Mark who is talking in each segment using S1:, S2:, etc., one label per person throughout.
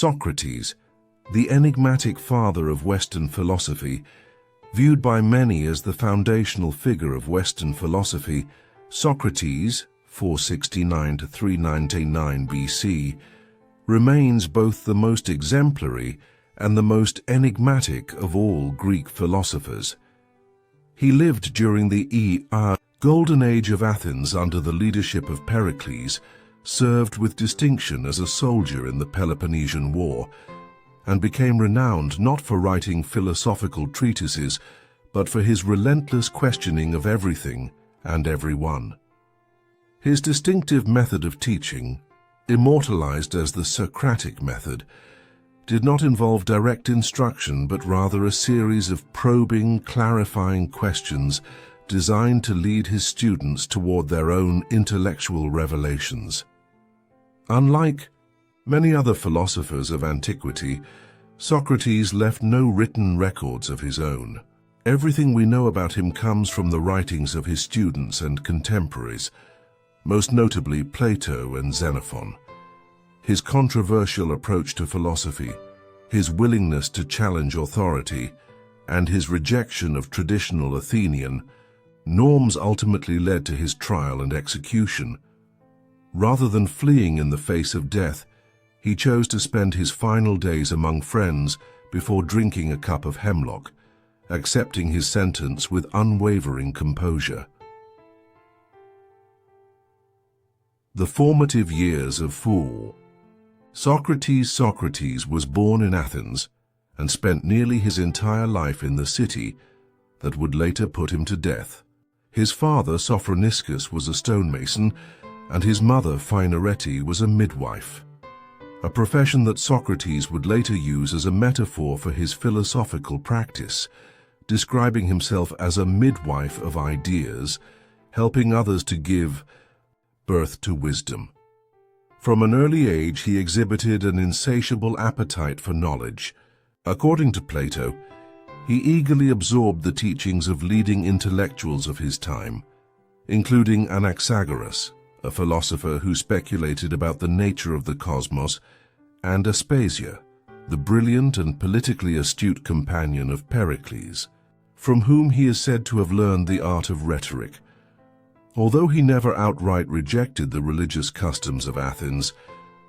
S1: Socrates, the enigmatic father of Western philosophy, viewed by many as the foundational figure of Western philosophy, Socrates, 469 to 399 BC, remains both the most exemplary and the most enigmatic of all Greek philosophers. He lived during the Golden Age of Athens under the leadership of Pericles, served with distinction as a soldier in the Peloponnesian War, and became renowned not for writing philosophical treatises, but for his relentless questioning of everything and everyone. His distinctive method of teaching, immortalized as the Socratic method, did not involve direct instruction but rather a series of probing, clarifying questions designed to lead his students toward their own intellectual revelations. Unlike many other philosophers of antiquity, Socrates left no written records of his own. Everything we know about him comes from the writings of his students and contemporaries, most notably Plato and Xenophon. His controversial approach to philosophy, his willingness to challenge authority, and his rejection of traditional Athenian norms ultimately led to his trial and execution. Rather than fleeing in the face of death, he chose to spend his final days among friends before drinking a cup of hemlock, accepting his sentence with unwavering composure. The formative years of Fool. Socrates was born in Athens and spent nearly his entire life in the city that would later put him to death. His father, Socrates, was a stonemason, and his mother, Phainarete, was a midwife, a profession that Socrates would later use as a metaphor for his philosophical practice, describing himself as a midwife of ideas, helping others to give birth to wisdom. From an early age, he exhibited an insatiable appetite for knowledge. According to Plato, he eagerly absorbed the teachings of leading intellectuals of his time, including Anaxagoras, a philosopher who speculated about the nature of the cosmos, and Aspasia, the brilliant and politically astute companion of Pericles, from whom he is said to have learned the art of rhetoric. Although he never outright rejected the religious customs of Athens,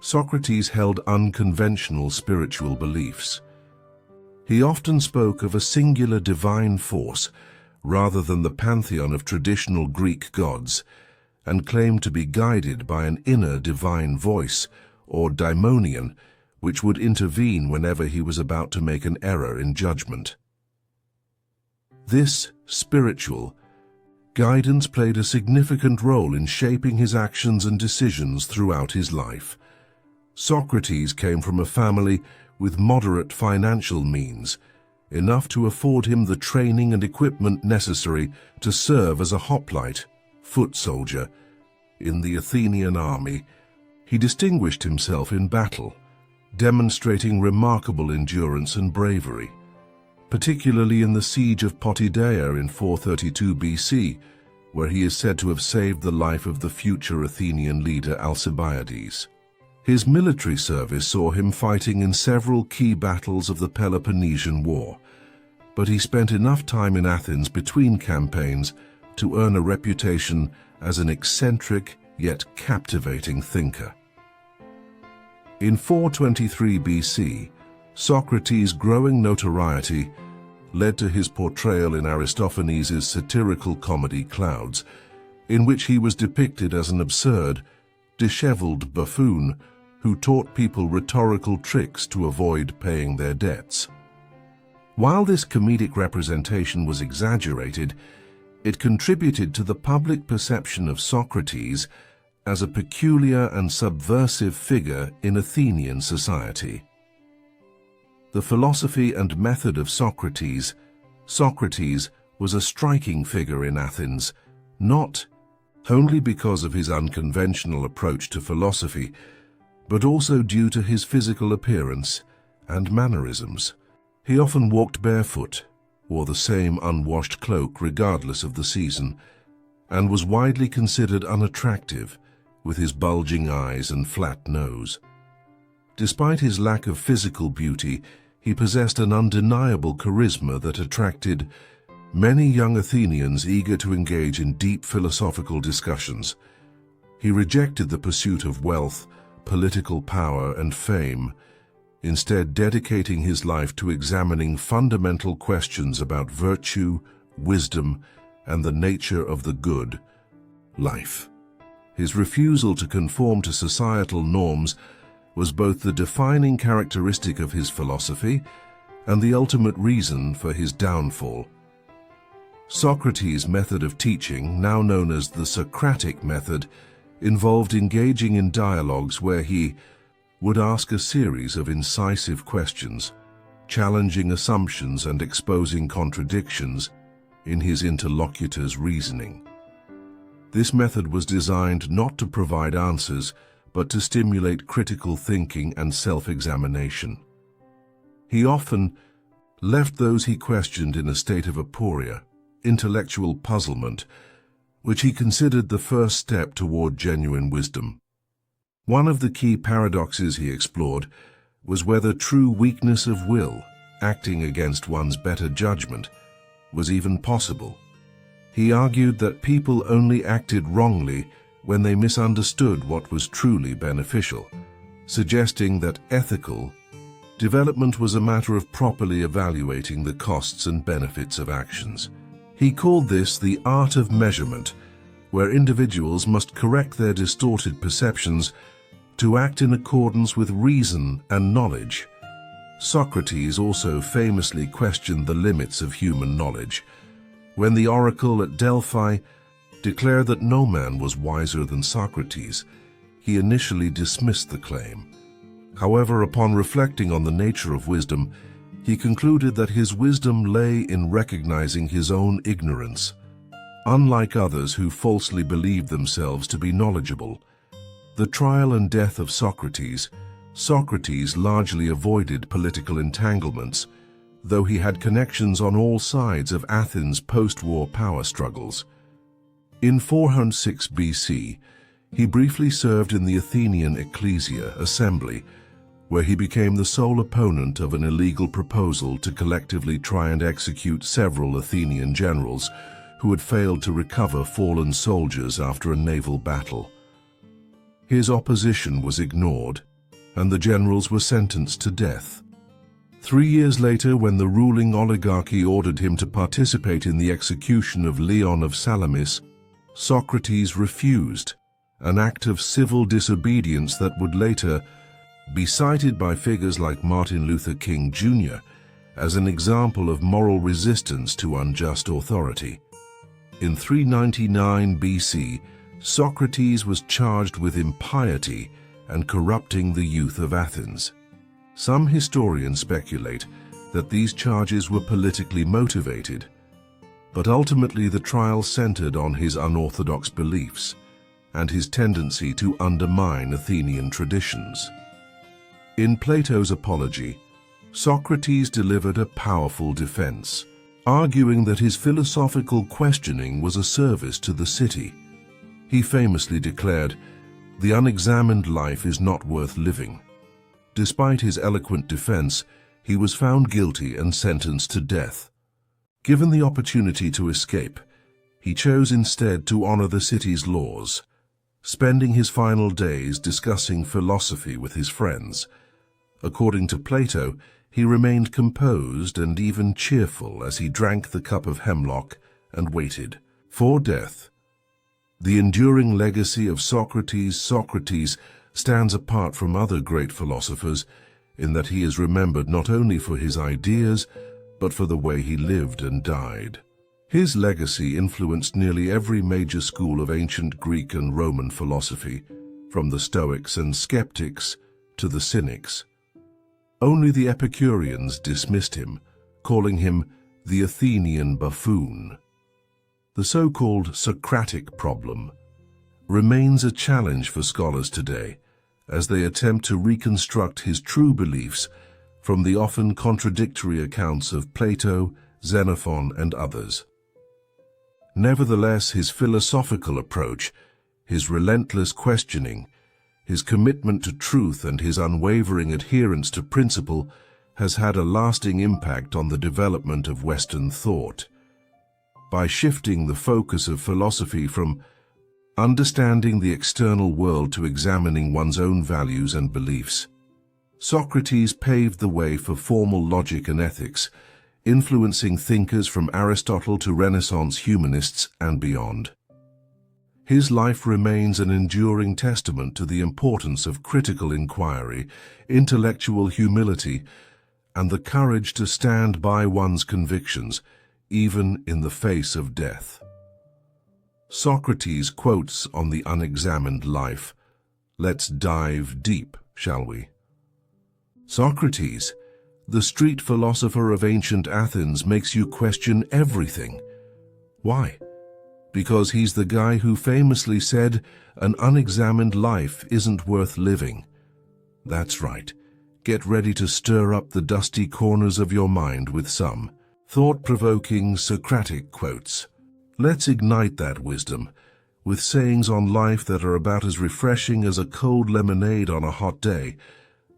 S1: Socrates held unconventional spiritual beliefs. He often spoke of a singular divine force rather than the pantheon of traditional Greek gods, and claimed to be guided by an inner divine voice, or daimonion, which would intervene whenever he was about to make an error in judgment. This spiritual guidance played a significant role in shaping his actions and decisions throughout his life. Socrates came from a family with moderate financial means, enough to afford him the training and equipment necessary to serve as a hoplite, foot soldier, in the Athenian army. He distinguished himself in battle, demonstrating remarkable endurance and bravery, particularly in the siege of Potidæa in 432 BC, where he is said to have saved the life of the future Athenian leader Alcibiades. His military service saw him fighting in several key battles of the Peloponnesian War, but he spent enough time in Athens between campaigns to earn a reputation as an eccentric yet captivating thinker. In 423 BC, Socrates' growing notoriety led to his portrayal in Aristophanes' satirical comedy Clouds, in which he was depicted as an absurd, disheveled buffoon who taught people rhetorical tricks to avoid paying their debts. While this comedic representation was exaggerated, it contributed to the public perception of Socrates as a peculiar and subversive figure in Athenian society. The philosophy and method of Socrates was a striking figure in Athens, not only because of his unconventional approach to philosophy, but also due to his physical appearance and mannerisms. He often walked barefoot, wore the same unwashed cloak regardless of the season, and was widely considered unattractive with his bulging eyes and flat nose. Despite his lack of physical beauty, he possessed an undeniable charisma that attracted many young Athenians eager to engage in deep philosophical discussions. He rejected the pursuit of wealth, political power, and fame, instead dedicating his life to examining fundamental questions about virtue, wisdom, and the nature of the good life. His refusal to conform to societal norms was both the defining characteristic of his philosophy and the ultimate reason for his downfall. Socrates' method of teaching, now known as the Socratic method, involved engaging in dialogues where he would ask a series of incisive questions, challenging assumptions and exposing contradictions in his interlocutor's reasoning. This method was designed not to provide answers, but to stimulate critical thinking and self-examination. He often left those he questioned in a state of aporia, intellectual puzzlement, which he considered the first step toward genuine wisdom. One of the key paradoxes he explored was whether true weakness of will, acting against one's better judgment, was even possible. He argued that people only acted wrongly when they misunderstood what was truly beneficial, suggesting that ethical development was a matter of properly evaluating the costs and benefits of actions. He called this the art of measurement, where individuals must correct their distorted perceptions to act in accordance with reason and knowledge. Socrates also famously questioned the limits of human knowledge. When the oracle at Delphi declared that no man was wiser than Socrates, he initially dismissed the claim. However, upon reflecting on the nature of wisdom, he concluded that his wisdom lay in recognizing his own ignorance. Unlike others who falsely believed themselves to be knowledgeable, the trial and death of Socrates largely avoided political entanglements, though he had connections on all sides of Athens' post-war power struggles. In 406 BC, he briefly served in the Athenian ecclesia assembly, where he became the sole opponent of an illegal proposal to collectively try and execute several Athenian generals who had failed to recover fallen soldiers after a naval battle. His opposition was ignored, and the generals were sentenced to death. 3 years later, when the ruling oligarchy ordered him to participate in the execution of Leon of Salamis, Socrates refused, an act of civil disobedience that would later be cited by figures like Martin Luther King Jr. as an example of moral resistance to unjust authority. In 399 BC, Socrates was charged with impiety and corrupting the youth of Athens. Some historians speculate that these charges were politically motivated, but ultimately the trial centered on his unorthodox beliefs and his tendency to undermine Athenian traditions. In Plato's Apology, Socrates delivered a powerful defense, arguing that his philosophical questioning was a service to the city. He famously declared, "The unexamined life is not worth living." Despite his eloquent defense, he was found guilty and sentenced to death. Given the opportunity to escape, he chose instead to honor the city's laws, spending his final days discussing philosophy with his friends. According to Plato, he remained composed and even cheerful as he drank the cup of hemlock and waited for death. The enduring legacy of Socrates stands apart from other great philosophers in that he is remembered not only for his ideas, but for the way he lived and died. His legacy influenced nearly every major school of ancient Greek and Roman philosophy, from the Stoics and Skeptics to the Cynics. Only the Epicureans dismissed him, calling him the Athenian buffoon. The so-called Socratic problem remains a challenge for scholars today, as they attempt to reconstruct his true beliefs from the often contradictory accounts of Plato, Xenophon, and others. Nevertheless, his philosophical approach, his relentless questioning, His commitment to truth and his unwavering adherence to principle has had a lasting impact on the development of Western thought. By shifting the focus of philosophy from understanding the external world to examining one's own values and beliefs, Socrates paved the way for formal logic and ethics, influencing thinkers from Aristotle to Renaissance humanists and beyond. His life remains an enduring testament to the importance of critical inquiry, intellectual humility, and the courage to stand by one's convictions, even in the face of death. Socrates quotes on the unexamined life. Let's dive deep, shall we? Socrates, the street philosopher of ancient Athens, makes you question everything. Why? Because he's the guy who famously said, "An unexamined life isn't worth living." That's right. Get ready to stir up the dusty corners of your mind with some thought-provoking Socratic quotes. Let's ignite that wisdom with sayings on life that are about as refreshing as a cold lemonade on a hot day,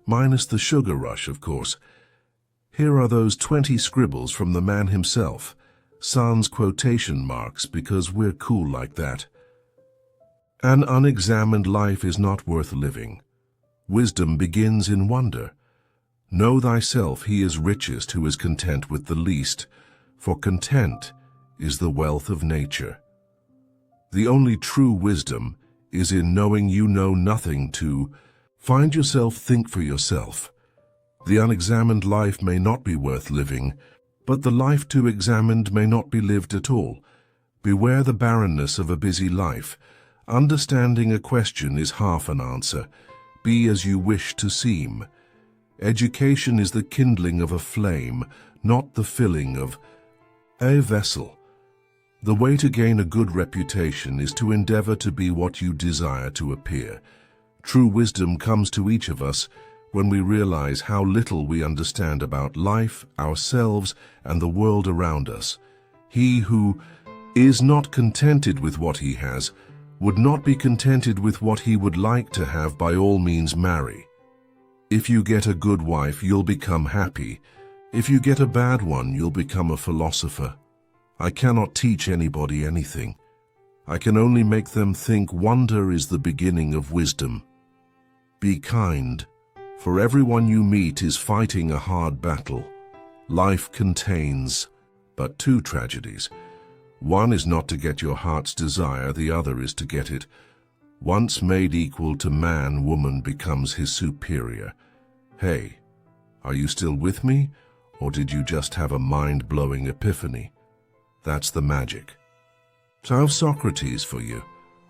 S1: minus the sugar rush, of course. Here are those 20 scribbles from the man himself, sans quotation marks, because we're cool like that. An unexamined life is not worth living. Wisdom begins in wonder. Know thyself, he is richest who is content with the least, for content is the wealth of nature. The only true wisdom is in knowing you know nothing to find yourself, think for yourself. The unexamined life may not be worth living, but the life too examined may not be lived at all. Beware the barrenness of a busy life. Understanding a question is half an answer. Be as you wish to seem. Education is the kindling of a flame, not the filling of a vessel. The way to gain a good reputation is to endeavor to be what you desire to appear. True wisdom comes to each of us when we realize how little we understand about life, ourselves, and the world around us. He who is not contented with what he has would not be contented with what he would like to have. By all means marry. If you get a good wife, you'll become happy. If you get a bad one, you'll become a philosopher. I cannot teach anybody anything. I can only make them think. Wonder is the beginning of wisdom. Be kind, for everyone you meet is fighting a hard battle. Life contains but two tragedies. One is not to get your heart's desire, the other is to get it. Once made equal to man, woman becomes his superior. Hey, are you still with me, or did you just have a mind-blowing epiphany? That's the magic. So I've Socrates for you,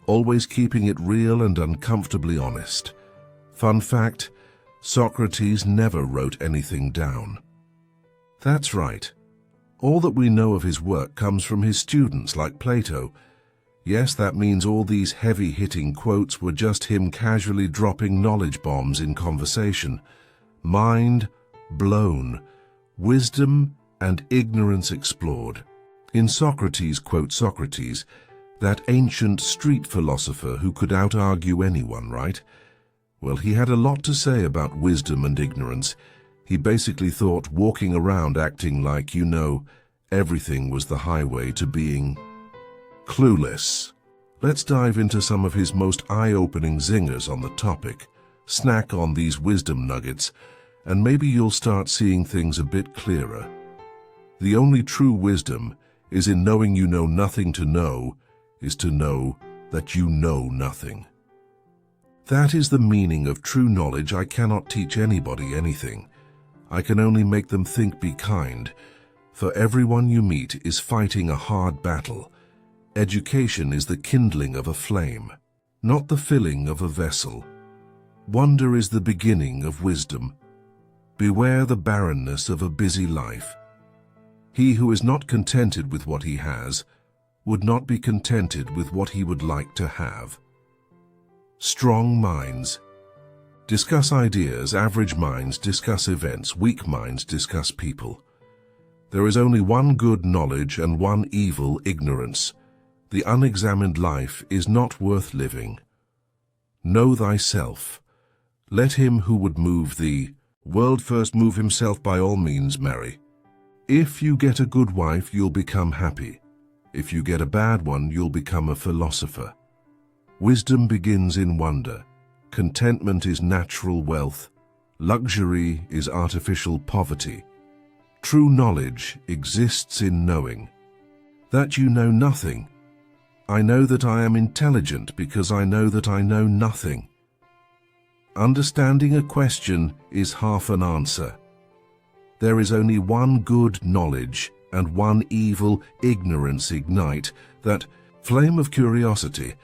S1: always keeping it real and uncomfortably honest. Fun fact, Socrates never wrote anything down. That's right. All that we know of his work comes from his students like Plato. Yes, that means all these heavy-hitting quotes were just him casually dropping knowledge bombs in conversation. Mind blown, wisdom and ignorance explored. In Socrates, quote Socrates, that ancient street philosopher who could out-argue anyone, right? Well, he had a lot to say about wisdom and ignorance. He basically thought walking around acting like, you know, everything was the highway to being clueless. Let's dive into some of his most eye-opening zingers on the topic. Snack on these wisdom nuggets, and maybe you'll start seeing things a bit clearer. The only true wisdom is in knowing you know nothing. To know is to know that you know nothing. That is the meaning of true knowledge. I cannot teach anybody anything. I can only make them think. Be kind, for everyone you meet is fighting a hard battle. Education is the kindling of a flame, not the filling of a vessel. Wonder is the beginning of wisdom. Beware the barrenness of a busy life. He who is not contented with what he has would not be contented with what he would like to have. Strong minds discuss ideas, average minds discuss events, weak minds discuss people. There is only one good knowledge and one evil ignorance. The unexamined life is not worth living. Know thyself. Let him who would move the world first move himself by all means, marry. If you get a good wife, you'll become happy. If you get a bad one, you'll become a philosopher. Wisdom begins in wonder. Contentment is natural wealth. Luxury is artificial poverty. True knowledge exists in knowing. That you know nothing. I know that I am intelligent because I know that I know nothing. Understanding a question is half an answer. There is only one good knowledge and one evil ignorance. Ignite that flame of curiosity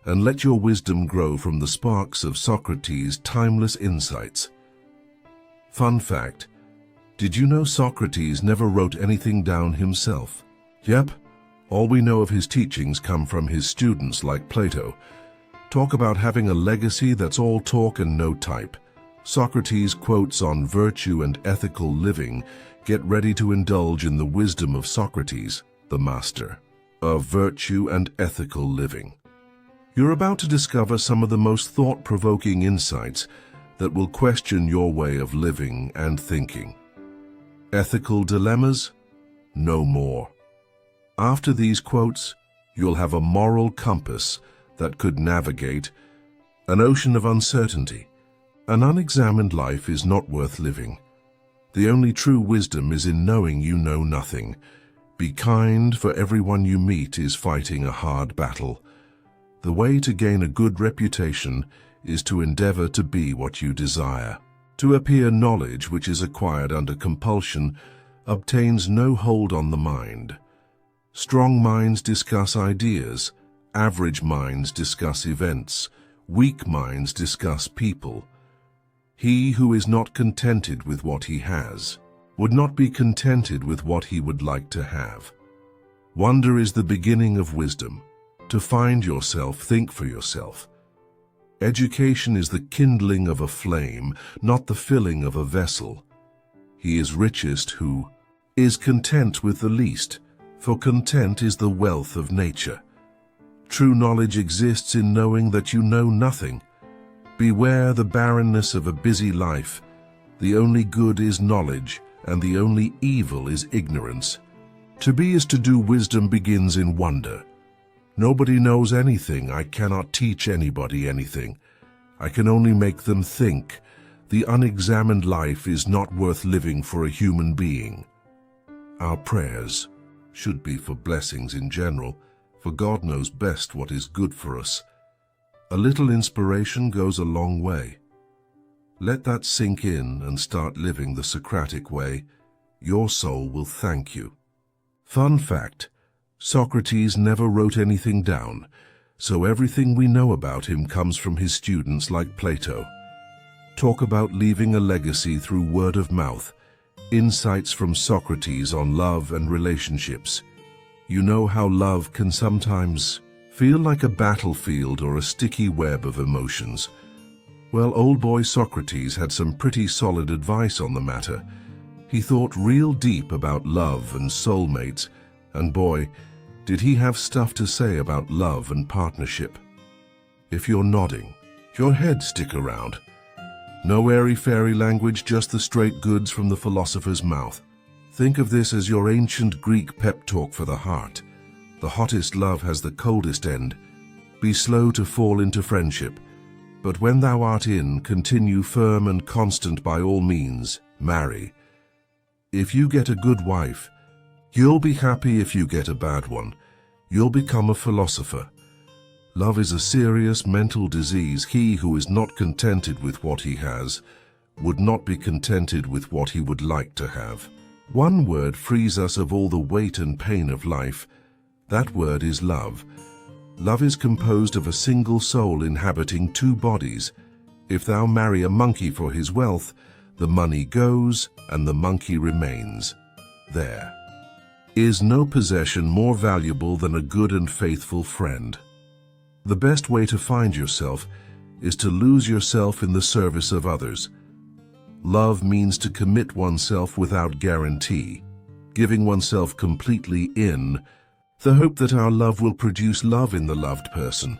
S1: and let your wisdom grow from the sparks of Socrates' timeless insights. Fun fact, did you know Socrates never wrote anything down himself? Yep, all we know of his teachings come from his students like Plato. Talk about having a legacy that's all talk and no type. Socrates' quotes on virtue and ethical living. Get ready to indulge in the wisdom of Socrates, the master of virtue and ethical living. You're about to discover some of the most thought-provoking insights that will question your way of living and thinking. Ethical dilemmas? No more. After these quotes, you'll have a moral compass that could navigate an ocean of uncertainty. An unexamined life is not worth living. The only true wisdom is in knowing you know nothing. Be kind, for everyone you meet is fighting a hard battle. The way to gain a good reputation is to endeavor to be what you desire. To appear knowledge which is acquired under compulsion obtains no hold on the mind. Strong minds discuss ideas, average minds discuss events, weak minds discuss people. He who is not contented with what he has would not be contented with what he would like to have. Wonder is the beginning of wisdom. To find yourself, think for yourself. Education is the kindling of a flame, not the filling of a vessel. He is richest who is content with the least, for content is the wealth of nature. True knowledge exists in knowing that you know nothing. Beware the barrenness of a busy life. The only good is knowledge, and the only evil is ignorance. To be is to do. Wisdom begins in wonder. Nobody knows anything. I cannot teach anybody anything. I can only make them think. The unexamined life is not worth living for a human being. Our prayers should be for blessings in general, for God knows best what is good for us. A little inspiration goes a long way. Let that sink in and start living the Socratic way. Your soul will thank you. Fun fact, Socrates never wrote anything down, so everything we know about him comes from his students like Plato. Talk about leaving a legacy through word of mouth. Insights from Socrates on love and relationships. You know how love can sometimes feel like a battlefield or a sticky web of emotions. Well, old boy Socrates had some pretty solid advice on the matter. He thought real deep about love and soulmates, and boy, did he have stuff to say about love and partnership. If you're nodding, your head stick around. No airy-fairy language, just the straight goods from the philosopher's mouth. Think of this as your ancient Greek pep talk for the heart. The hottest love has the coldest end. Be slow to fall into friendship, but when thou art in, continue firm and constant by all means. Marry. If you get a good wife, you'll be happy. If you get a bad one, you'll become a philosopher. Love is a serious mental disease. He who is not contented with what he has would not be contented with what he would like to have. One word frees us of all the weight and pain of life. That word is love. Love is composed of a single soul inhabiting two bodies. If thou marry a monkey for his wealth, the money goes and the monkey remains. There is no possession more valuable than a good and faithful friend. The best way to find yourself is to lose yourself in the service of others. Love means to commit oneself without guarantee, giving oneself completely in the hope that our love will produce love in the loved person.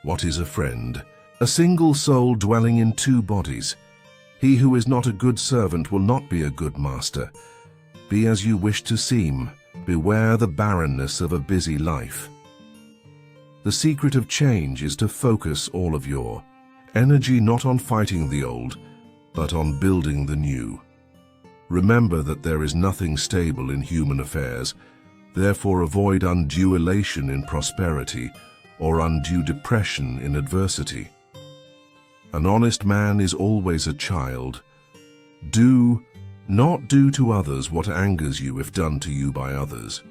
S1: What is a friend? A single soul dwelling in two bodies. He who is not a good servant will not be a good master. Be as you wish to seem. Beware the barrenness of a busy life. The secret of change is to focus all of your energy not on fighting the old, but on building the new. Remember that there is nothing stable in human affairs, therefore avoid undue elation in prosperity or undue depression in adversity. An honest man is always a child. Do not do to others what angers you if done to you by others.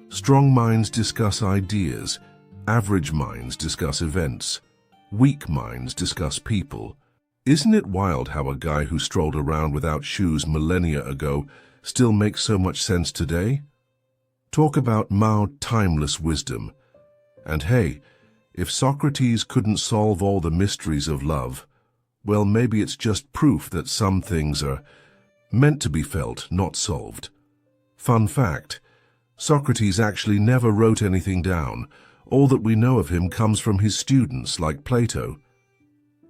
S1: Strong minds discuss ideas, average minds discuss events, weak minds discuss people. Isn't it wild how a guy who strolled around without shoes millennia ago still makes so much sense today? Talk about timeless wisdom. And hey, if Socrates couldn't solve all the mysteries of love, well, maybe it's just proof that some things are meant to be felt, not solved. Fun fact, Socrates actually never wrote anything down. All that we know of him comes from his students, like Plato.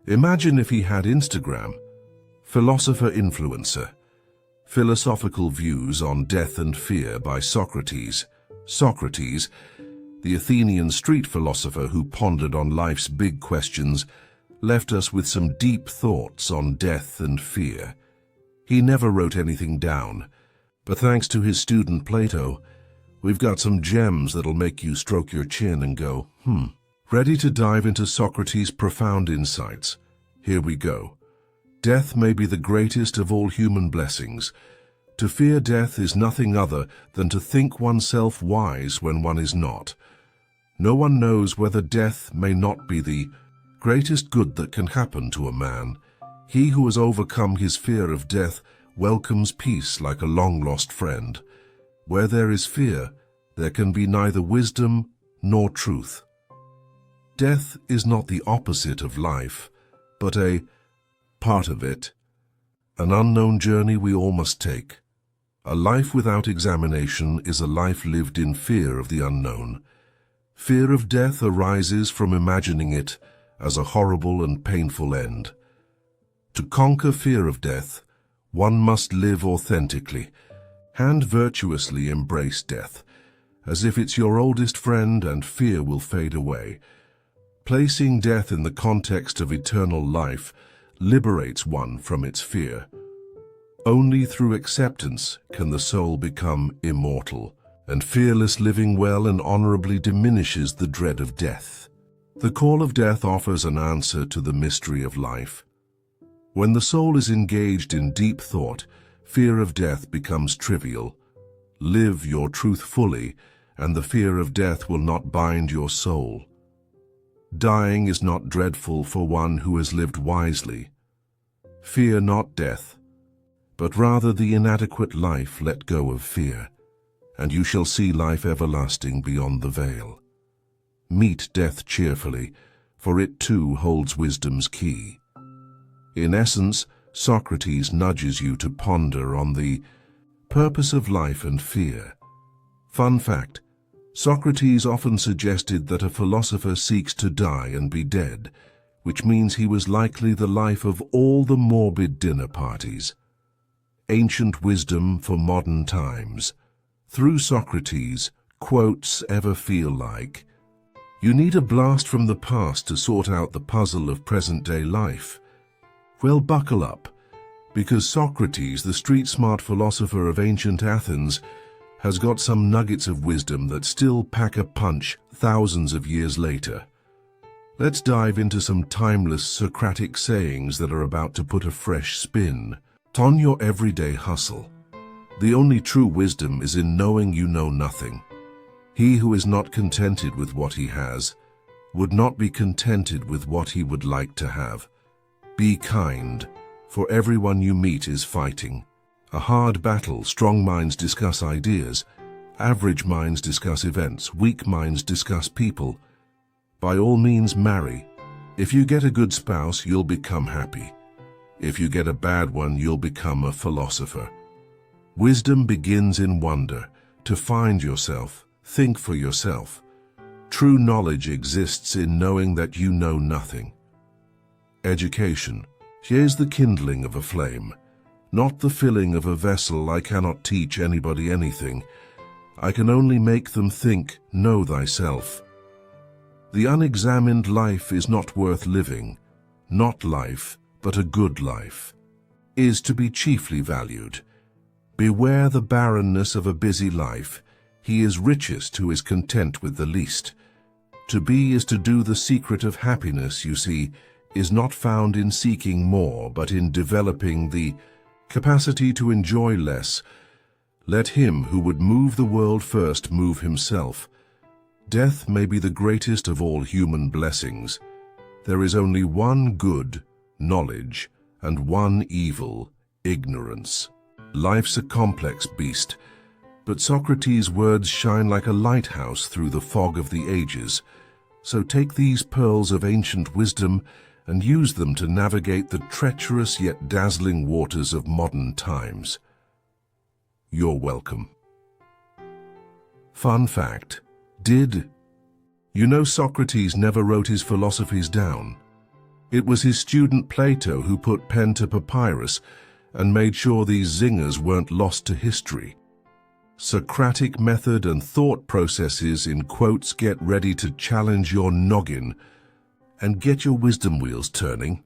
S1: Imagine if he had Instagram. Philosopher influencer. Philosophical views on death and fear by Socrates. Socrates, the Athenian street philosopher who pondered on life's big questions, left us with some deep thoughts on death and fear. He never wrote anything down, but thanks to his student Plato, we've got some gems that'll make you stroke your chin and go, Ready to dive into Socrates' profound insights? Here we go. Death may be the greatest of all human blessings. To fear death is nothing other than to think oneself wise when one is not. No one knows whether death may not be the greatest good that can happen to a man. He who has overcome his fear of death welcomes peace like a long-lost friend. Where there is fear, there can be neither wisdom nor truth. Death is not the opposite of life, but a part of it. An unknown journey we all must take. A life without examination is a life lived in fear of the unknown. Fear of death arises from imagining it as a horrible and painful end. To conquer fear of death, one must live authentically, and virtuously embrace death, as if it's your oldest friend and fear will fade away. Placing death in the context of eternal life liberates one from its fear. Only through acceptance can the soul become immortal, and fearless living well and honorably diminishes the dread of death. The call of death offers an answer to the mystery of life. When the soul is engaged in deep thought, fear of death becomes trivial. Live your truth fully, and the fear of death will not bind your soul. Dying is not dreadful for one who has lived wisely. Fear not death, but rather the inadequate life. Let go of fear, and you shall see life everlasting beyond the veil. Meet death cheerfully, for it too holds wisdom's key. In essence, Socrates nudges you to ponder on the purpose of life and fear. Fun fact, Socrates often suggested that a philosopher seeks to die and be dead, which means he was likely the life of all the morbid dinner parties. Ancient wisdom for modern times. Through Socrates, quotes ever feel like, you need a blast from the past to sort out the puzzle of present-day life. Well, buckle up, because Socrates, the street-smart philosopher of ancient Athens, has got some nuggets of wisdom that still pack a punch thousands of years later. Let's dive into some timeless Socratic sayings that are about to put a fresh spin on your everyday hustle. The only true wisdom is in knowing you know nothing. He who is not contented with what he has would not be contented with what he would like to have. Be kind, for everyone you meet is fighting. A hard battle. Strong minds discuss ideas. Average minds discuss events. Weak minds discuss people. By all means, marry. If you get a good spouse, you'll become happy. If you get a bad one, you'll become a philosopher. Wisdom begins in wonder. To find yourself, think for yourself. True knowledge exists in knowing that you know nothing. education. Here's the kindling of a flame, not the filling of a vessel. I cannot teach anybody anything. I can only make them think, know thyself. The unexamined life is not worth living. Not life, but a good life, is to be chiefly valued. Beware the barrenness of a busy life. He is richest who is content with the least. To be is to do. The secret of happiness, you see, is not found in seeking more, but in developing the capacity to enjoy less. Let him who would move the world first move himself. Death may be the greatest of all human blessings. There is only one good, knowledge, and one evil, ignorance. Life's a complex beast, but Socrates' words shine like a lighthouse through the fog of the ages. So take these pearls of ancient wisdom and use them to navigate the treacherous yet dazzling waters of modern times. You're welcome. Fun fact: did you know Socrates never wrote his philosophies down? It was his student Plato who put pen to papyrus and made sure these zingers weren't lost to history. Socratic method and thought processes, in quotes. Get ready to challenge your noggin and get your wisdom wheels turning,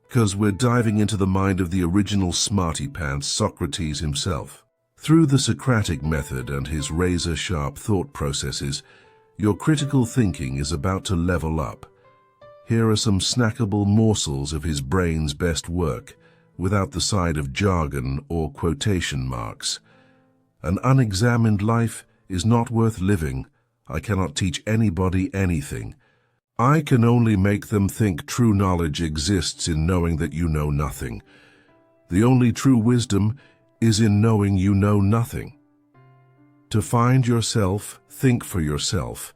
S1: 'cause we're diving into the mind of the original smarty pants, Socrates himself. Through the Socratic method and his razor-sharp thought processes, your critical thinking is about to level up. Here are some snackable morsels of his brain's best work, without the side of jargon or quotation marks. An unexamined life is not worth living. I cannot teach anybody anything. I can only make them think. True knowledge exists in knowing that you know nothing. The only true wisdom is in knowing you know nothing. To find yourself, think for yourself.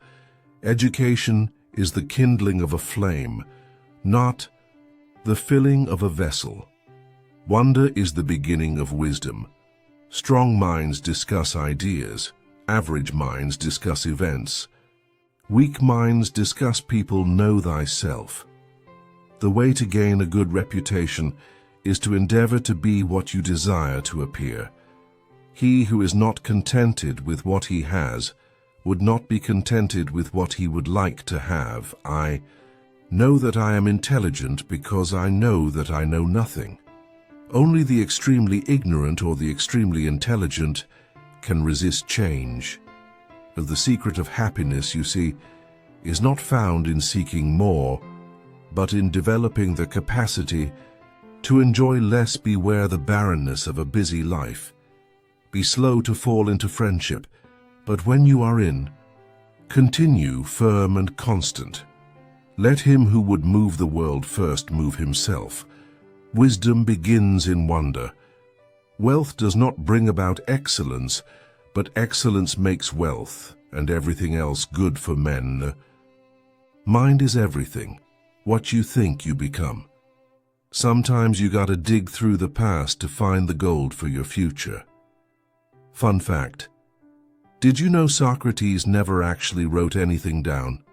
S1: Education is the kindling of a flame, not the filling of a vessel. Wonder is the beginning of wisdom. Strong minds discuss ideas. Average minds discuss events. Weak minds discuss people. Know thyself. The way to gain a good reputation is to endeavor to be what you desire to appear. He who is not contented with what he has would not be contented with what he would like to have. I know that I am intelligent because I know that I know nothing. Only the extremely ignorant or the extremely intelligent can resist change. The secret of happiness, you see, is not found in seeking more, but in developing the capacity to enjoy less. Beware the barrenness of a busy life. Be slow to fall into friendship, but when you are in, continue firm and constant. Let him who would move the world first move himself. Wisdom begins in wonder. Wealth does not bring about excellence, but excellence makes wealth, and everything else good for men. Mind is everything. What you think, you become. Sometimes you gotta dig through the past to find the gold for your future. Fun fact: did you know Socrates never actually wrote anything down?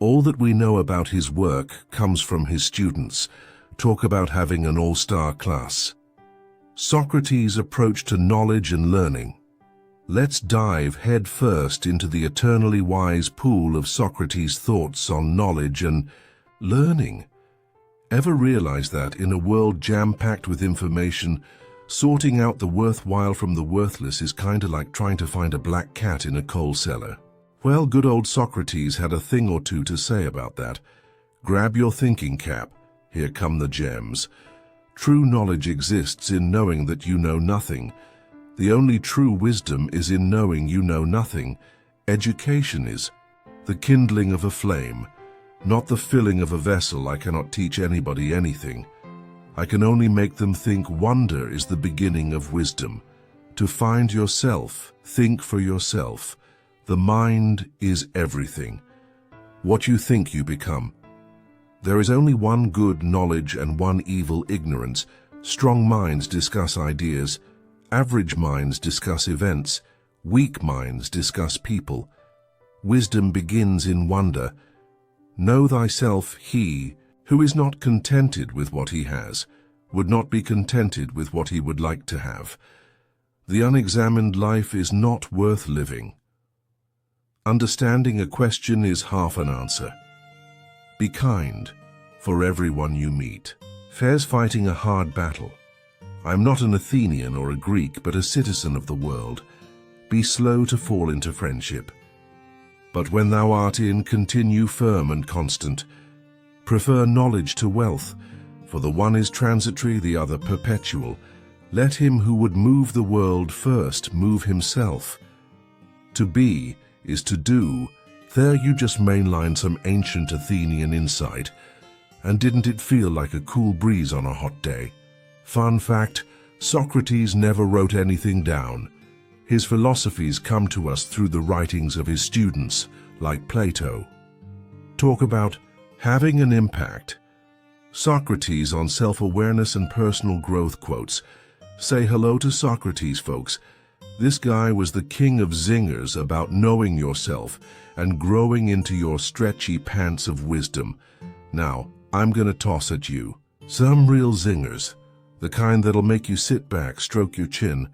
S1: All that we know about his work comes from his students. Talk about having an all-star class. Socrates' approach to knowledge and learning. Let's dive head first into the eternally wise pool of Socrates' thoughts on knowledge and learning. Ever realize that in a world jam-packed with information, sorting out the worthwhile from the worthless is kinda like trying to find a black cat in a coal cellar? Well, good old Socrates had a thing or two to say about that. Grab your thinking cap. Here come the gems. True knowledge exists in knowing that you know nothing. The only true wisdom is in knowing you know nothing. Education is the kindling of a flame, not the filling of a vessel. I cannot teach anybody anything. I can only make them think. Wonder is the beginning of wisdom. To find yourself, think for yourself. The mind is everything. What you think, you become. There is only one good, knowledge, and one evil, ignorance. Strong minds discuss ideas. Average minds discuss events. Weak minds discuss people. Wisdom begins in wonder. Know thyself. He who is not contented with what he has, would not be contented with what he would like to have. The unexamined life is not worth living. Understanding a question is half an answer. Be kind for everyone you meet. Fair's fighting a hard battle. I am not an Athenian or a Greek, but a citizen of the world. Be slow to fall into friendship. But when thou art in, continue firm and constant. Prefer knowledge to wealth, for the one is transitory, the other perpetual. Let him who would move the world first move himself. To be is to do. There you just mainline some ancient Athenian insight. And didn't it feel like a cool breeze on a hot day? Fun fact, Socrates never wrote anything down. His philosophies come to us through the writings of his students, like Plato. Talk about having an impact. Socrates on self-awareness and personal growth quotes. Say hello to Socrates, folks. This guy was the king of zingers about knowing yourself and growing into your stretchy pants of wisdom. Now, I'm gonna toss at you some real zingers, the kind that'll make you sit back, stroke your chin,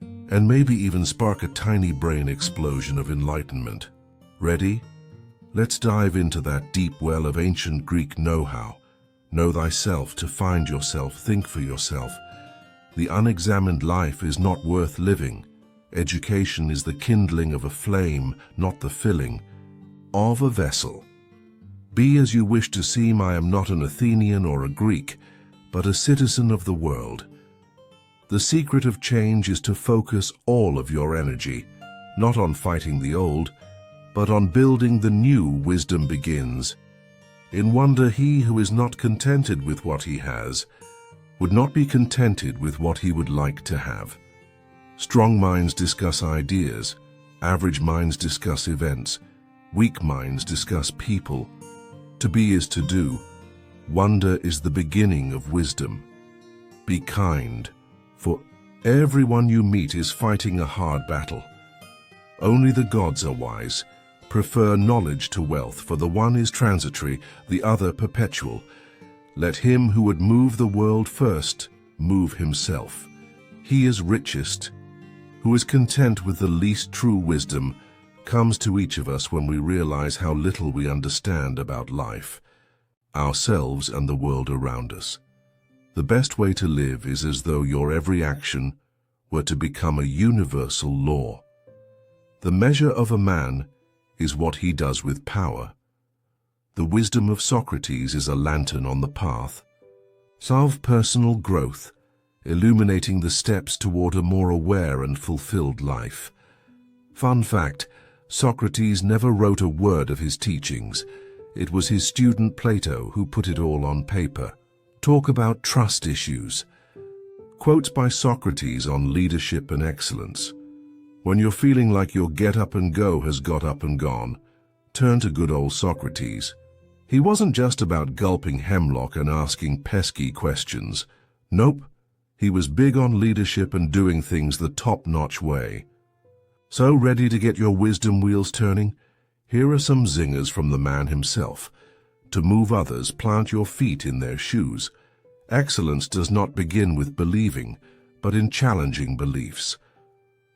S1: and maybe even spark a tiny brain explosion of enlightenment. Ready? Let's dive into that deep well of ancient Greek know-how. Know thyself to find yourself, think for yourself. The unexamined life is not worth living. Education is the kindling of a flame, not the filling of a vessel. Be as you wish to seem. I am not an Athenian or a Greek, but a citizen of the world. The secret of change is to focus all of your energy, not on fighting the old, but on building the new. Wisdom begins. In wonder, he who is not contented with what he has would not be contented with what he would like to have. Strong minds discuss ideas, average minds discuss events, weak minds discuss people. To be is to do. Wonder is the beginning of wisdom. Be kind, for everyone you meet is fighting a hard battle. Only the gods are wise. Prefer knowledge to wealth, for the one is transitory, the other perpetual. Let him who would move the world first move himself. He is richest. Who is content with the least true wisdom comes to each of us when we realize how little we understand about life, ourselves, and the world around us. The best way to live is as though your every action were to become a universal law. The measure of a man is what he does with power. The wisdom of Socrates is a lantern on the path. Solve personal growth, illuminating the steps toward a more aware and fulfilled life. Fun fact, Socrates never wrote a word of his teachings. It was his student Plato who put it all on paper. Talk about trust issues. Quotes by Socrates on leadership and excellence. When you're feeling like your get up and go has got up and gone, turn to good old Socrates. He wasn't just about gulping hemlock and asking pesky questions. Nope. He was big on leadership and doing things the top-notch way. So, ready to get your wisdom wheels turning? Here are some zingers from the man himself. To move others, plant your feet in their shoes. Excellence does not begin with believing, but in challenging beliefs.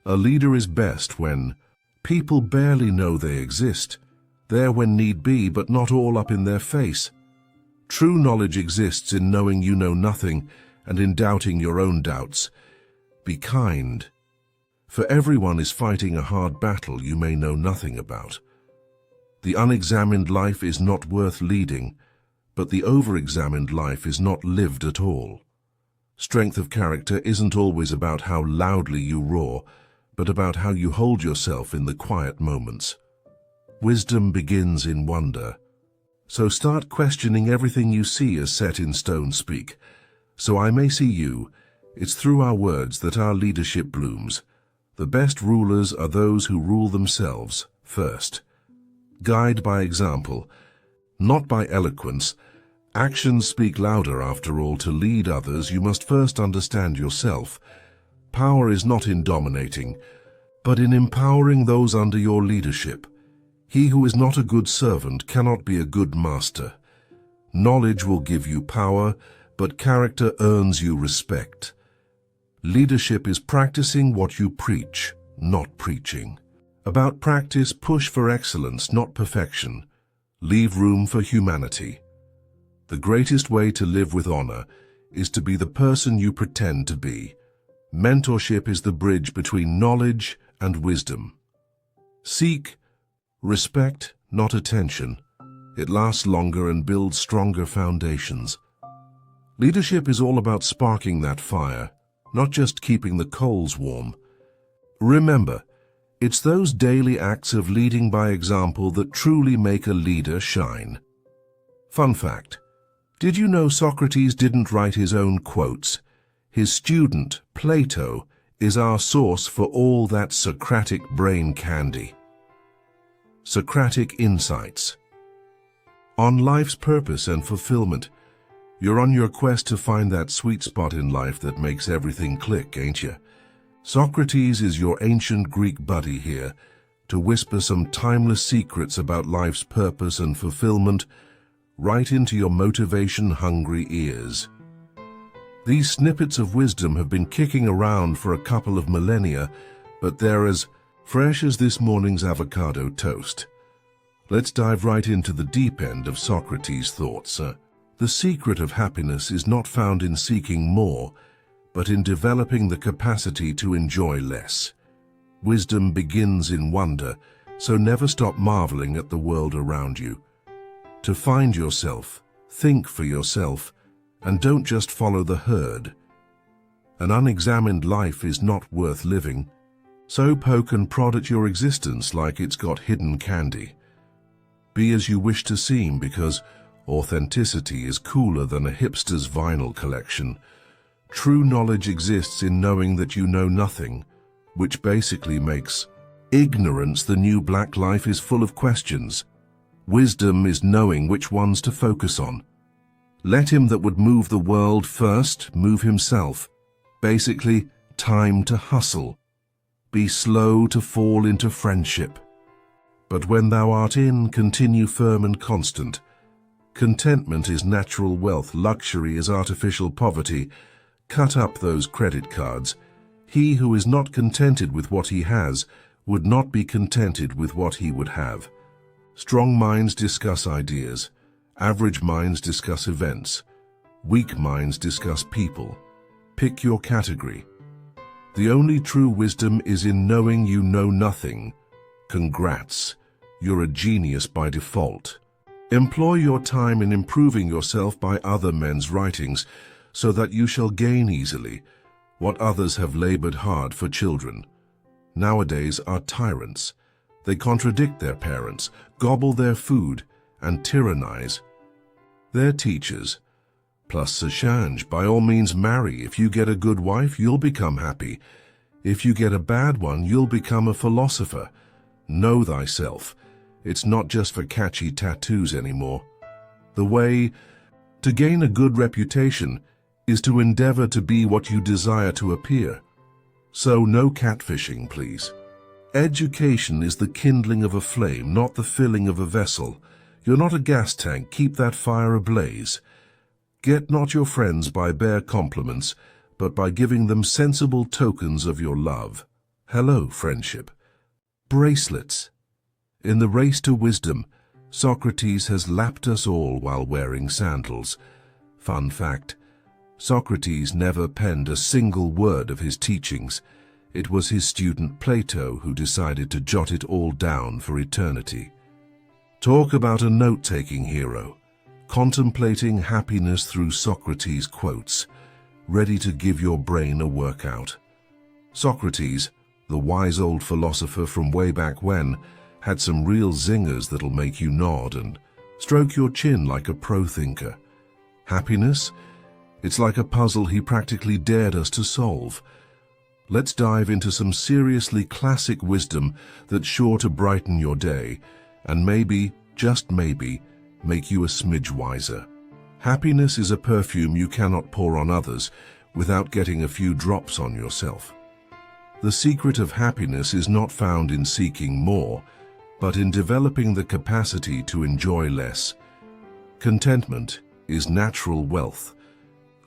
S1: A leader is best when people barely know they exist. There when need be, but not all up in their face. True knowledge exists in knowing you know nothing and in doubting your own doubts. Be kind, for everyone is fighting a hard battle you may know nothing about. The unexamined life is not worth leading, but the over-examined life is not lived at all. Strength of character isn't always about how loudly you roar, but about how you hold yourself in the quiet moments. Wisdom begins in wonder. So start questioning everything you see as set in stone speak. So I may see you. It's through our words that our leadership blooms. The best rulers are those who rule themselves first. Guide by example, not by eloquence. Actions speak louder after all. To lead others, you must first understand yourself. Power is not in dominating, but in empowering those under your leadership. He who is not a good servant cannot be a good master. Knowledge will give you power, but character earns you respect. Leadership is practicing what you preach, not preaching. About practice, push for excellence, not perfection. Leave room for humanity. The greatest way to live with honor is to be the person you pretend to be. Mentorship is the bridge between knowledge and wisdom. Seek respect, not attention. It lasts longer and builds stronger foundations. Leadership is all about sparking that fire, not just keeping the coals warm. Remember, it's those daily acts of leading by example that truly make a leader shine. Fun fact: did you know Socrates didn't write his own quotes? His student, Plato, is our source for all that Socratic brain candy. Socratic insights. On life's purpose and fulfillment, you're on your quest to find that sweet spot in life that makes everything click, ain't you? Socrates is your ancient Greek buddy here to whisper some timeless secrets about life's purpose and fulfillment right into your motivation-hungry ears. These snippets of wisdom have been kicking around for a couple of millennia, but they're as fresh as this morning's avocado toast. Let's dive right into the deep end of Socrates' thoughts. The secret of happiness is not found in seeking more, but in developing the capacity to enjoy less. Wisdom begins in wonder, so never stop marveling at the world around you. To find yourself, think for yourself, and don't just follow the herd. An unexamined life is not worth living, so poke and prod at your existence like it's got hidden candy. Be as you wish to seem, because authenticity is cooler than a hipster's vinyl collection. True knowledge exists in knowing that you know nothing, which basically makes ignorance the new black. Life is full of questions. Wisdom is knowing which ones to focus on. Let him that would move the world first move himself. Basically, time to hustle. Be slow to fall into friendship. But when thou art in, continue firm and constant. Contentment is natural wealth, luxury is artificial poverty. Cut up those credit cards. He who is not contented with what he has would not be contented with what he would have. Strong minds discuss ideas. Average minds discuss events. Weak minds discuss people. Pick your category. The only true wisdom is in knowing you know nothing. Congrats, you're a genius by default. Employ your time in improving yourself by other men's writings, so that you shall gain easily what others have labored hard for. Children nowadays are tyrants. They contradict their parents, gobble their food, and tyrannize their teachers. Plus a change. By all means marry. If you get a good wife, you'll become happy. If you get a bad one, you'll become a philosopher. Know thyself. It's not just for catchy tattoos anymore. The way to gain a good reputation is to endeavor to be what you desire to appear. So no catfishing, please. Education is the kindling of a flame, not the filling of a vessel. You're not a gas tank. Keep that fire ablaze. Get not your friends by bare compliments, but by giving them sensible tokens of your love. Hello, friendship. Bracelets. In the race to wisdom, Socrates has lapped us all while wearing sandals. Fun fact: Socrates never penned a single word of his teachings. It was his student Plato who decided to jot it all down for eternity. Talk about a note-taking hero, contemplating happiness through Socrates' quotes, ready to give your brain a workout. Socrates, the wise old philosopher from way back when, had some real zingers that'll make you nod and stroke your chin like a pro-thinker. Happiness? It's like a puzzle he practically dared us to solve. Let's dive into some seriously classic wisdom that's sure to brighten your day and maybe, just maybe, make you a smidge wiser. Happiness is a perfume you cannot pour on others without getting a few drops on yourself. The secret of happiness is not found in seeking more, but in developing the capacity to enjoy less. Contentment is natural wealth.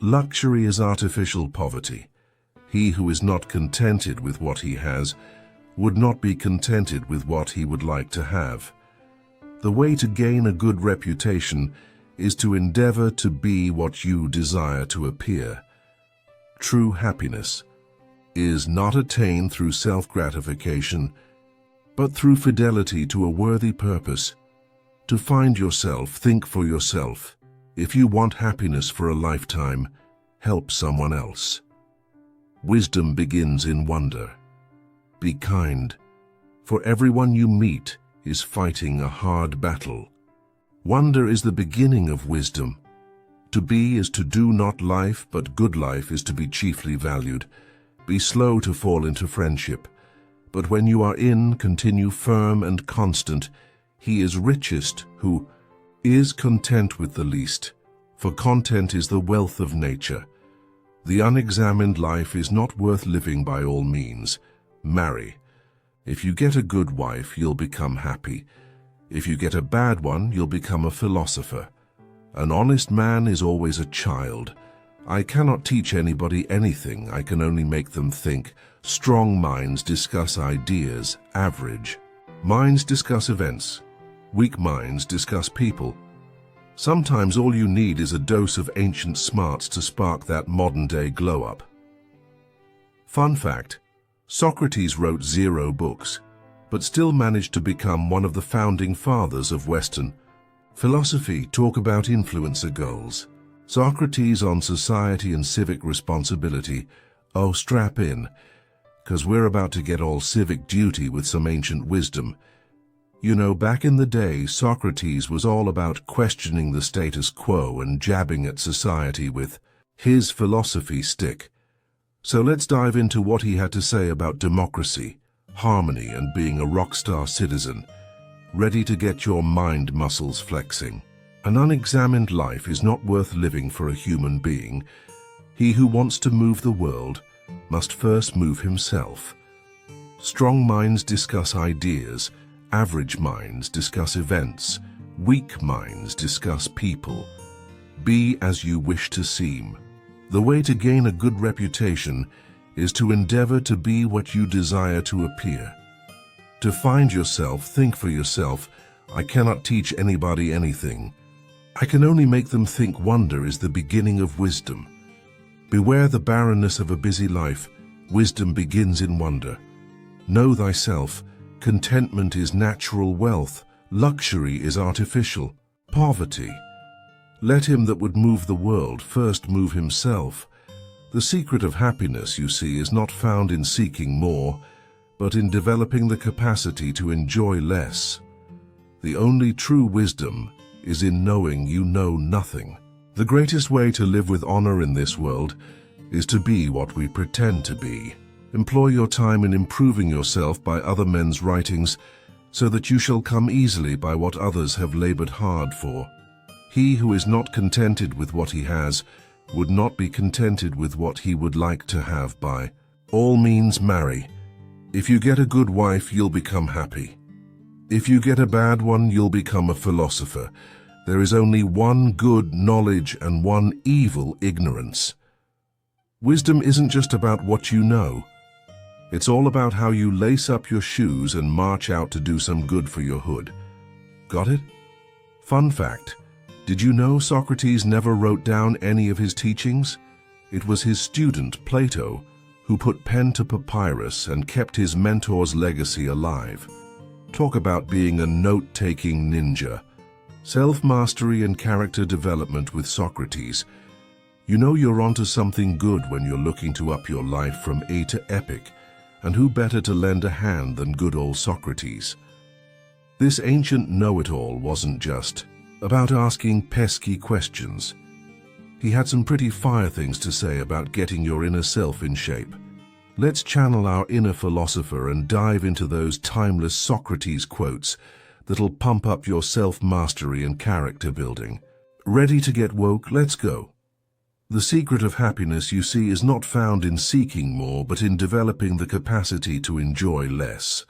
S1: Luxury is artificial poverty. He who is not contented with what he has would not be contented with what he would like to have. The way to gain a good reputation is to endeavor to be what you desire to appear. True happiness is not attained through self-gratification, but through fidelity to a worthy purpose. To find yourself, think for yourself. If you want happiness for a lifetime, help someone else. Wisdom begins in wonder. Be kind, for everyone you meet is fighting a hard battle. Wonder is the beginning of wisdom. To be is to do not life, but good life is to be chiefly valued. Be slow to fall into friendship, but when you are in, continue firm and constant. He is richest who is content with the least, for content is the wealth of nature. The unexamined life is not worth living by all means. Marry. If you get a good wife, you'll become happy. If you get a bad one, you'll become a philosopher. An honest man is always a child. I cannot teach anybody anything, I can only make them think. Strong minds discuss ideas, average minds discuss events. Weak minds discuss people. Sometimes all you need is a dose of ancient smarts to spark that modern-day glow-up. Fun fact, Socrates wrote 0 books, but still managed to become one of the founding fathers of Western philosophy. Talk about influencer goals. Socrates on society and civic responsibility. Oh, strap in, 'cause we're about to get all civic duty with some ancient wisdom. You know, back in the day, Socrates was all about questioning the status quo and jabbing at society with his philosophy stick. So let's dive into what he had to say about democracy, harmony, and being a rock-star citizen. Ready to get your mind muscles flexing? An unexamined life is not worth living for a human being. He who wants to move the world must first move himself. Strong minds discuss ideas. Average minds discuss events. Weak minds discuss people. Be as you wish to seem. The way to gain a good reputation is to endeavor to be what you desire to appear. To find yourself, think for yourself. I cannot teach anybody anything. I can only make them think. Wonder is the beginning of wisdom. Beware the barrenness of a busy life. Wisdom begins in wonder. Know thyself. Contentment is natural wealth. Luxury is artificial. Poverty. Let him that would move the world first move himself. The secret of happiness, you see, is not found in seeking more, but in developing the capacity to enjoy less. The only true wisdom is in knowing you know nothing. The greatest way to live with honor in this world is to be what we pretend to be. Employ your time in improving yourself by other men's writings, so that you shall come easily by what others have labored hard for. He who is not contented with what he has would not be contented with what he would like to have. By all means marry. If you get a good wife, you'll become happy. If you get a bad one, you'll become a philosopher. There is only one good knowledge and one evil ignorance. Wisdom isn't just about what you know. It's all about how you lace up your shoes and march out to do some good for your hood. Got it? Fun fact. Did you know Socrates never wrote down any of his teachings? It was his student, Plato, who put pen to papyrus and kept his mentor's legacy alive. Talk about being a note-taking ninja. Self-mastery and character development with Socrates. You know you're onto something good when you're looking to up your life from A to epic, and who better to lend a hand than good old Socrates? This ancient know-it-all wasn't just about asking pesky questions. He had some pretty fire things to say about getting your inner self in shape. Let's channel our inner philosopher and dive into those timeless Socrates quotes that'll pump up your self-mastery and character building. Ready to get woke? Let's go. The secret of happiness, you see, is not found in seeking more, but in developing the capacity to enjoy less.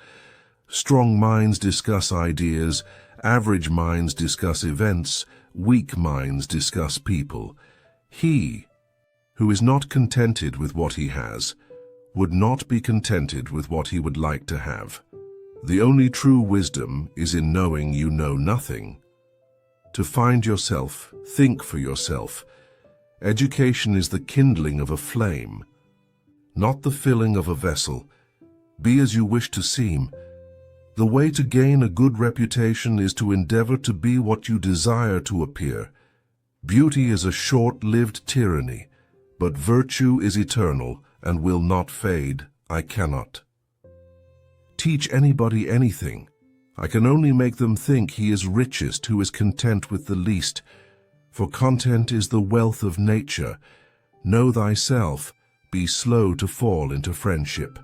S1: Strong minds discuss ideas, average minds discuss events, weak minds discuss people. He who is not contented with what he has would not be contented with what he would like to have. The only true wisdom is in knowing you know nothing. To find yourself, think for yourself. Education is the kindling of a flame, not the filling of a vessel. Be as you wish to seem. The way to gain a good reputation is to endeavor to be what you desire to appear. Beauty is a short-lived tyranny, but virtue is eternal and will not fade. I cannot teach anybody anything. I can only make them think he is richest who is content with the least. For content is the wealth of nature. Know thyself, be slow to fall into friendship.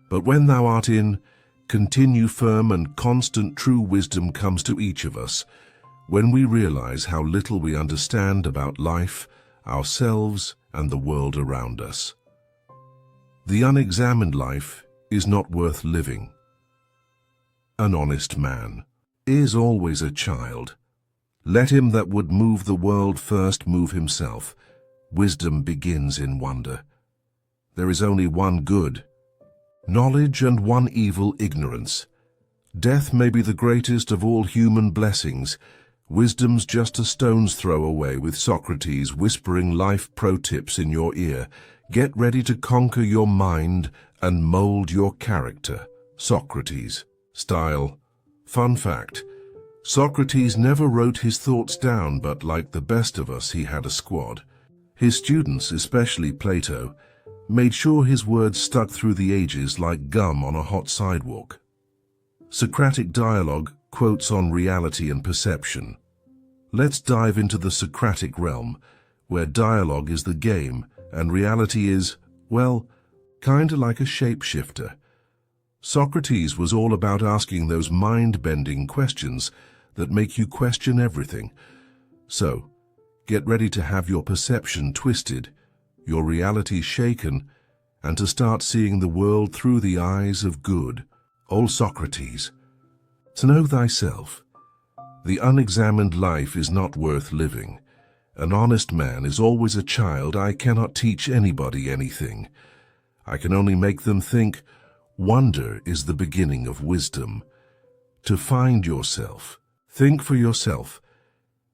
S1: But when thou art in, continue firm, and constant true wisdom comes to each of us, when we realize how little we understand about life, ourselves, and the world around us. The unexamined life is not worth living. An honest man is always a child. Let him that would move the world first move himself. Wisdom begins in wonder. There is only one good knowledge and one evil, ignorance. Death may be the greatest of all human blessings. Wisdom's just a stone's throw away, with Socrates whispering life pro-tips in your ear. Get ready to conquer your mind and mold your character. Socrates. Style. Fun fact: Socrates never wrote his thoughts down, but like the best of us, he had a squad. His students, especially Plato, made sure his words stuck through the ages like gum on a hot sidewalk. Socratic dialogue quotes on reality and perception. Let's dive into the Socratic realm, where dialogue is the game and reality is, well, kinda like a shapeshifter. Socrates was all about asking those mind-bending questions that make you question everything. So, get ready to have your perception twisted, your reality shaken, and to start seeing the world through the eyes of good. Old Socrates. To know thyself. The unexamined life is not worth living. An honest man is always a child. I cannot teach anybody anything. I can only make them think. Wonder is the beginning of wisdom. To find yourself. Think for yourself.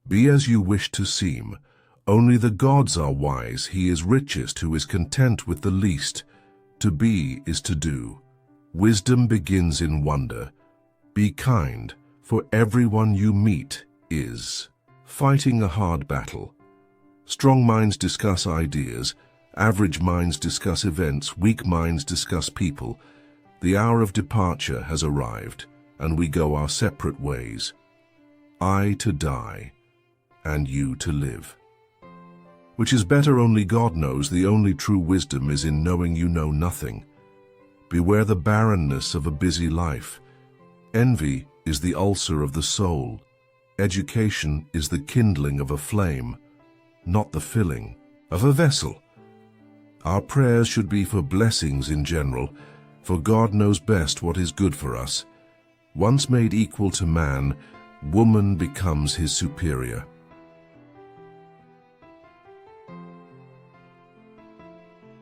S1: Be as you wish to seem. Only the gods are wise. He is richest who is content with the least. To be is to do. Wisdom begins in wonder. Be kind, for everyone you meet is fighting a hard battle. Strong minds discuss ideas. Average minds discuss events. Weak minds discuss people. The hour of departure has arrived, and we go our separate ways. I to die, and you to live. Which is better only God knows. The only true wisdom is in knowing you know nothing. Beware the barrenness of a busy life. Envy is the ulcer of the soul. Education is the kindling of a flame, not the filling of a vessel. Our prayers should be for blessings in general, for God knows best what is good for us. Once made equal to man, woman becomes his superior.